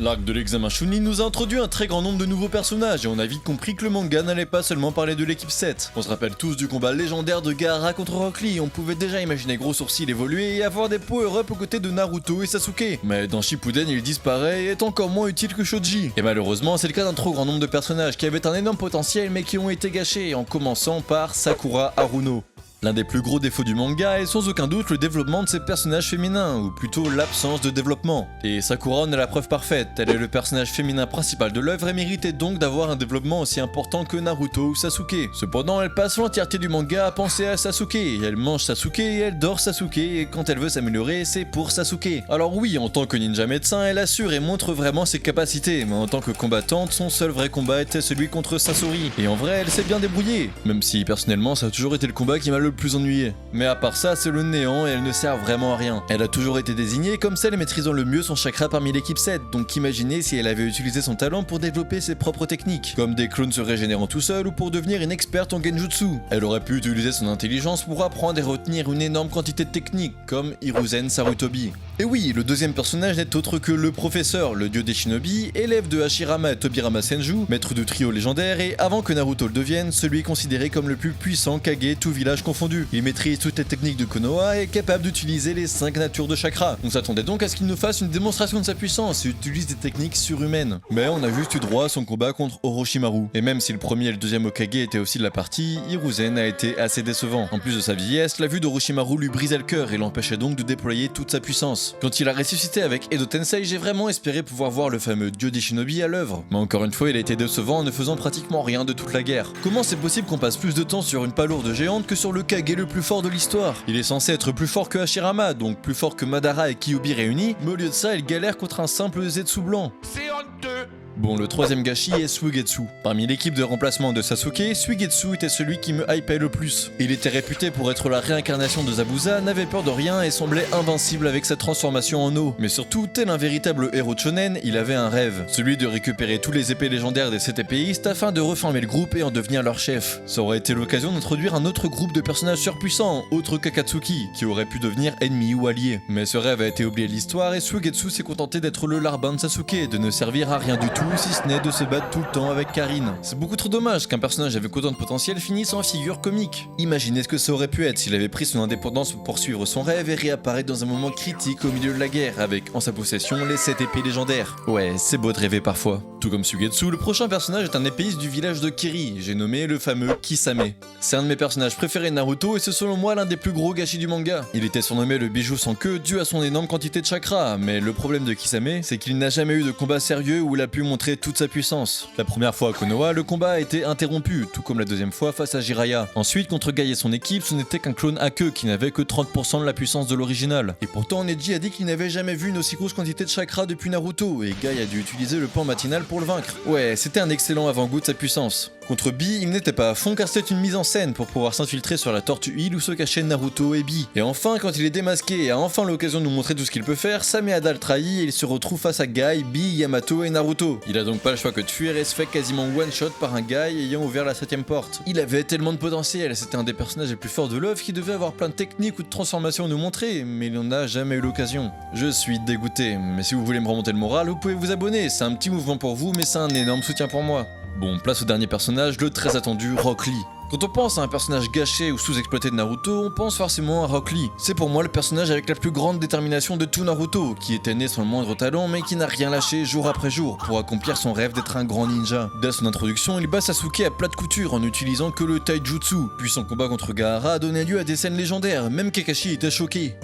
L'arc de l'examen Chunin nous a introduit un très grand nombre de nouveaux personnages et on a vite compris que le manga n'allait pas seulement parler de l'équipe 7. On se rappelle tous du combat légendaire de Gaara contre Rock Lee, on pouvait déjà imaginer Gros Sourcil évoluer et avoir des power-up aux côtés de Naruto et Sasuke. Mais dans Shippuden il disparaît et est encore moins utile que Shoji. Et malheureusement c'est le cas d'un trop grand nombre de personnages qui avaient un énorme potentiel mais qui ont été gâchés, en commençant par Sakura Haruno. L'un des plus gros défauts du manga est sans aucun doute le développement de ses personnages féminins, ou plutôt l'absence de développement. Et Sakura en est la preuve parfaite, elle est le personnage féminin principal de l'œuvre et méritait donc d'avoir un développement aussi important que Naruto ou Sasuke. Cependant, elle passe l'entièreté du manga à penser à Sasuke, elle mange Sasuke et elle dort Sasuke, et quand elle veut s'améliorer, c'est pour Sasuke. Alors oui, en tant que ninja médecin, elle assure et montre vraiment ses capacités, mais en tant que combattante, son seul vrai combat était celui contre Sasori. Et en vrai, elle s'est bien débrouillée, même si personnellement ça a toujours été le combat qui m'a le plus ennuyé. Mais à part ça, c'est le néant et elle ne sert vraiment à rien. Elle a toujours été désignée comme celle maîtrisant le mieux son chakra parmi l'équipe 7, donc imaginez si elle avait utilisé son talent pour développer ses propres techniques, comme des clones se régénérant tout seul ou pour devenir une experte en genjutsu. Elle aurait pu utiliser son intelligence pour apprendre et retenir une énorme quantité de techniques, comme Hiruzen Sarutobi. Et oui, le deuxième personnage n'est autre que le professeur, le dieu des shinobi, élève de Hashirama et Tobirama Senju, maître du trio légendaire et avant que Naruto le devienne, celui considéré comme le plus puissant Kage tout village confondu. Il maîtrise toutes les techniques de Konoha et est capable d'utiliser les 5 natures de chakra. On s'attendait donc à ce qu'il nous fasse une démonstration de sa puissance et utilise des techniques surhumaines. Mais on a juste eu droit à son combat contre Orochimaru. Et même si le premier et le deuxième Hokage étaient aussi de la partie, Hiruzen a été assez décevant. En plus de sa vieillesse, la vue d'Orochimaru lui brisait le cœur et l'empêchait donc de déployer toute sa puissance. Quand il a ressuscité avec Edo Tensei, j'ai vraiment espéré pouvoir voir le fameux dieu des shinobi à l'œuvre. Mais encore une fois, il a été décevant en ne faisant pratiquement rien de toute la guerre. Comment c'est possible qu'on passe plus de temps sur une palourde géante que sur le Kage le plus fort de l'histoire? Il est censé être plus fort que Hashirama, donc plus fort que Madara et Kyuubi réunis, mais au lieu de ça, il galère contre un simple Zetsu blanc. C'est honteux. Bon, le troisième gâchis est Suigetsu. Parmi l'équipe de remplacement de Sasuke, Suigetsu était celui qui me hypait le plus. Il était réputé pour être la réincarnation de Zabuza, n'avait peur de rien et semblait invincible avec sa transformation en eau. Mais surtout, tel un véritable héros de shonen, il avait un rêve, celui de récupérer tous les épées légendaires des 7 épéistes afin de reformer le groupe et en devenir leur chef. Ça aurait été l'occasion d'introduire un autre groupe de personnages surpuissants, autre qu'Akatsuki, qui aurait pu devenir ennemi ou allié. Mais ce rêve a été oublié de l'histoire et Suigetsu s'est contenté d'être le larbin de Sasuke, de ne servir à rien du tout si ce n'est de se battre tout le temps avec Karine. C'est beaucoup trop dommage qu'un personnage avec autant de potentiel finisse en figure comique. Imaginez ce que ça aurait pu être s'il avait pris son indépendance pour poursuivre son rêve et réapparaître dans un moment critique au milieu de la guerre, avec en sa possession les 7 épées légendaires. Ouais, c'est beau de rêver parfois. Tout comme Suigetsu, le prochain personnage est un épéiste du village de Kiri, j'ai nommé le fameux Kisame. C'est un de mes personnages préférés de Naruto et c'est selon moi l'un des plus gros gâchis du manga. Il était surnommé le bijou sans queue dû à son énorme quantité de chakra, mais le problème de Kisame, c'est qu'il n'a jamais eu de combat sérieux où il a pu montrer toute sa puissance. La première fois à Konoha, le combat a été interrompu, tout comme la deuxième fois face à Jiraiya. Ensuite, contre Guy et son équipe, ce n'était qu'un clone à queue qui n'avait que 30% de la puissance de l'original. Et pourtant, Neji a dit qu'il n'avait jamais vu une aussi grosse quantité de chakra depuis Naruto, et Guy a dû utiliser le pan matinal pour le vaincre. Ouais, c'était un excellent avant-goût de sa puissance. Contre Bee, il n'était pas à fond car c'était une mise en scène pour pouvoir s'infiltrer sur la Tortue Île où se cachaient Naruto et Bee. Et enfin, quand il est démasqué et a enfin l'occasion de nous montrer tout ce qu'il peut faire, Sameada le trahit et il se retrouve face à Guy, Bee, Yamato et Naruto. Il a donc pas le choix que de fuir et se fait quasiment one-shot par un Guy ayant ouvert la 7ème porte. Il avait tellement de potentiel, c'était un des personnages les plus forts de l'œuvre qui devait avoir plein de techniques ou de transformations à nous montrer, mais il n'en a jamais eu l'occasion. Je suis dégoûté, mais si vous voulez me remonter le moral, vous pouvez vous abonner, c'est un petit mouvement pour vous, mais c'est un énorme soutien pour moi. Bon, place au dernier personnage, le très attendu Rock Lee. Quand on pense à un personnage gâché ou sous-exploité de Naruto, on pense forcément à Rock Lee. C'est pour moi le personnage avec la plus grande détermination de tout Naruto, qui était né sans le moindre talent mais qui n'a rien lâché jour après jour pour accomplir son rêve d'être un grand ninja. Dès son introduction, il bat Sasuke à plat de couture en n'utilisant que le taijutsu, puis son combat contre Gaara a donné lieu à des scènes légendaires, même Kakashi était choqué.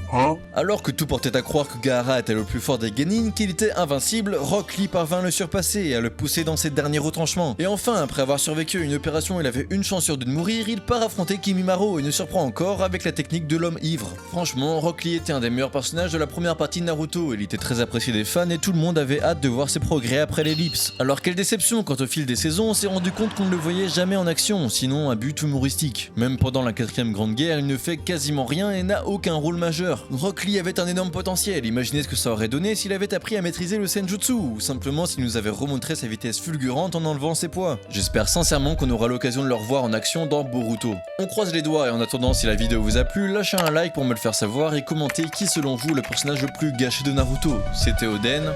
Alors que tout portait à croire que Gaara était le plus fort des genin, qu'il était invincible, Rock Lee parvint à le surpasser et à le pousser dans ses derniers retranchements. Et enfin, après avoir survécu à une opération où il avait une chance sur deux de mourir, il part affronter Kimimaro et ne surprend encore avec la technique de l'homme ivre. Franchement, Rock Lee était un des meilleurs personnages de la première partie de Naruto, il était très apprécié des fans et tout le monde avait hâte de voir ses progrès après l'ellipse. Alors quelle déception quand au fil des saisons on s'est rendu compte qu'on ne le voyait jamais en action, sinon un but humoristique. Même pendant la 4ème grande guerre, il ne fait quasiment rien et n'a aucun rôle majeur. Rock Lee avait un énorme potentiel, imaginez ce que ça aurait donné s'il avait appris à maîtriser le senjutsu, ou simplement s'il nous avait remontré sa vitesse fulgurante en enlevant ses poids. J'espère sincèrement qu'on aura l'occasion de le revoir en action dans Boruto. On croise les doigts et en attendant, si la vidéo vous a plu, lâchez un like pour me le faire savoir et commentez qui selon vous le personnage le plus gâché de Naruto. C'était Oden.